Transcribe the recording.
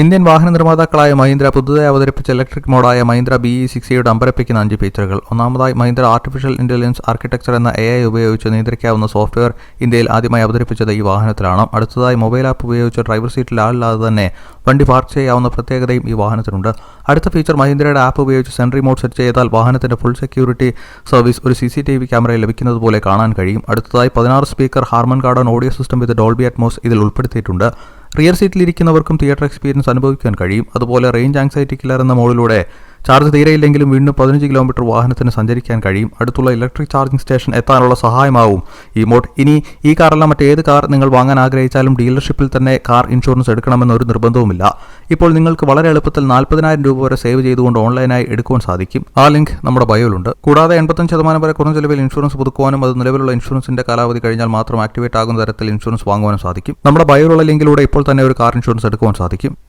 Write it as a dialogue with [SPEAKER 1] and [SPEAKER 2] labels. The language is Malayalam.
[SPEAKER 1] ഇന്ത്യൻ വാഹന നിർമ്മാതാക്കളായ മഹീന്ദ്ര പുതുതായി അവതരിപ്പിച്ച ഇലക്ട്രിക് മോഡായ മഹീന്ദ്ര BE60യുടെ അമ്പരപ്പിക്കുന്ന 5 ഫീച്ചറുകൾ. ഒന്നാമതായി, മഹീന്ദ്ര ആർട്ടിഫിഷ്യൽ ഇന്റലിജൻസ് ആർക്കിടെക്ചർ എന്ന AI ഉപയോഗിച്ച് നിയന്ത്രിക്കാവുന്ന സോഫ്റ്റ്വെയർ ഇന്ത്യയിൽ ആദ്യമായി അവതരിപ്പിച്ചത് ഈ വാഹനത്തിലാണ്. അടുത്തതായി, മൊബൈൽ ആപ്പ് ഉപയോഗിച്ച് ഡ്രൈവർ സീറ്റിൽ ആളില്ലാതെ തന്നെ വണ്ടി പാർക്ക് ചെയ്യാവുന്ന പ്രത്യേകതയും ഈ വാഹനത്തിനുണ്ട്. അടുത്ത ഫീച്ചർ, മഹീന്ദ്രയുടെ ആപ്പ് ഉപയോഗിച്ച് സെൻട്രി മോഡ് സെറ്റ് ചെയ്താൽ വാഹനത്തിന്റെ ഫുൾ സെക്യൂരിറ്റി സർവീസ് ഒരു CCTV ക്യാമറയിൽ ലഭിക്കുന്നത് പോലെ കാണാൻ കഴിയും. അടുത്തതായി, 16 speaker Harman garden audio system വിത്ത് ഡോൾബി അറ്റ്മോസ് ഇതിൽ ഉൾപ്പെടുത്തിയിട്ടുണ്ട്. റിയർ സീറ്റിലിരിക്കുന്നവർക്കും തിയേറ്റർ എക്സ്പീരിയൻസ് അനുഭവിക്കാൻ കഴിയും. അതുപോലെ റേഞ്ച് ആങ്സൈറ്റി കില്ലർ എന്ന മോഡിലൂടെ ചാർജ് തീരെയില്ലെങ്കിലും വീണ്ടും 15 കിലോമീറ്റർ വാഹനത്തിന് സഞ്ചരിക്കാൻ കഴിയും. അടുത്തുള്ള ഇലക്ട്രിക് ചാർജിംഗ് സ്റ്റേഷൻ എത്താനുള്ള സഹായമാവും ഈ മോഡ്. ഇനി ഈ കാറല്ല മറ്റേത് കാർ നിങ്ങൾ വാങ്ങാൻ ആഗ്രഹിച്ചാലും ഡീലർഷിപ്പിൽ തന്നെ കാർ ഇൻഷുറൻസ് എടുക്കണമെന്നൊരു നിർബന്ധവുമില്ല. ഇപ്പോൾ നിങ്ങൾക്ക് വളരെ എളുപ്പത്തിൽ 40,000 രൂപ വരെ സേവ് ചെയ്തുകൊണ്ട് ഓൺലൈനായി എടുക്കുവാൻ സാധിക്കും. ആ ലിങ്ക് നമ്മുടെ ബയോയിലുണ്ട്. കൂടാതെ 85% വരെ കുറഞ്ഞ ചെലവിൽ ഇൻഷുറൻസ് പുതുക്കുവാനും അത് നിലവിലുള്ള ഇൻഷുറൻസിന്റെ കാലാവധി കഴിഞ്ഞാൽ മാത്രം ആക്ടിവേറ്റ് ആകുന്ന തരത്തിൽ ഇൻഷുറൻസ് വാങ്ങുവാനും സാധിക്കും. നമ്മുടെ ബയോയിലുള്ള ലിങ്കിലൂടെ ഇപ്പോൾ തന്നെ ഒരു കാർ ഇൻഷുറൻസ് എടുക്കുവാൻ സാധിക്കും.